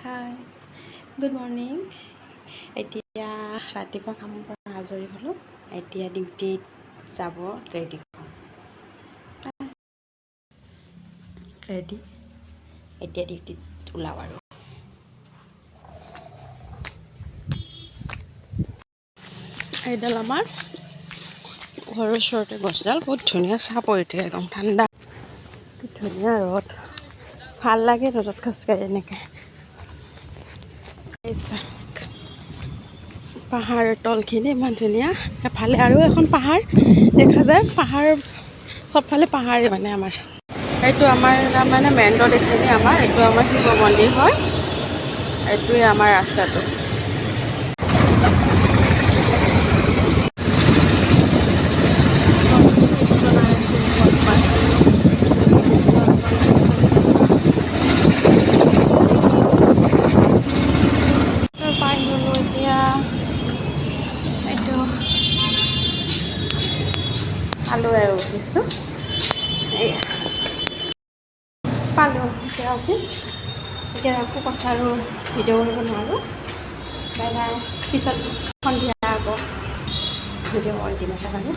হাই, good morning. এতিয়া ৰাতিপুৱা কামৰ পৰা আজৰি হ'লোঁ। এতিয়া ডিউটিত যাব ৰেডি এতিয়া ডিউটিত ওলাওঁ আৰু এইডাল আমাৰ ঘৰৰ ওচৰতে গছডাল বহুত ধুনীয়া চাহ পৰি থাকে, একদম ঠাণ্ডা, ধুনীয়া ৰ'দ, ভাল লাগে ৰ'দত খোজকাঢ়ি এনেকৈ। পাহাৰৰ তলখিনি ইমান ধুনীয়া, এফালে আৰু এখন পাহাৰ দেখা যায়, পাহাৰ চবফালে পাহাৰে মানে আমাৰ। এইটো আমাৰ তাৰমানে মেইন ৰোড, এইখিনি আমাৰ এইটো আমাৰ শিৱ মন্দিৰ হয়, এইটোৱে আমাৰ ৰাস্তাটো। পাই গ'লোঁ এতিয়া, এইটো পালোঁ আৰু অফিচটো, এয়া পালোঁ এতিয়া অফিচ। এতিয়া আকৌ কথা আৰু ভিডিঅ' কৰিব নোৱাৰোঁ, বাই বাই। পিছত সন্ধিয়া আকৌ ভিডিঅ' কৰি দিম এটা বাৰু।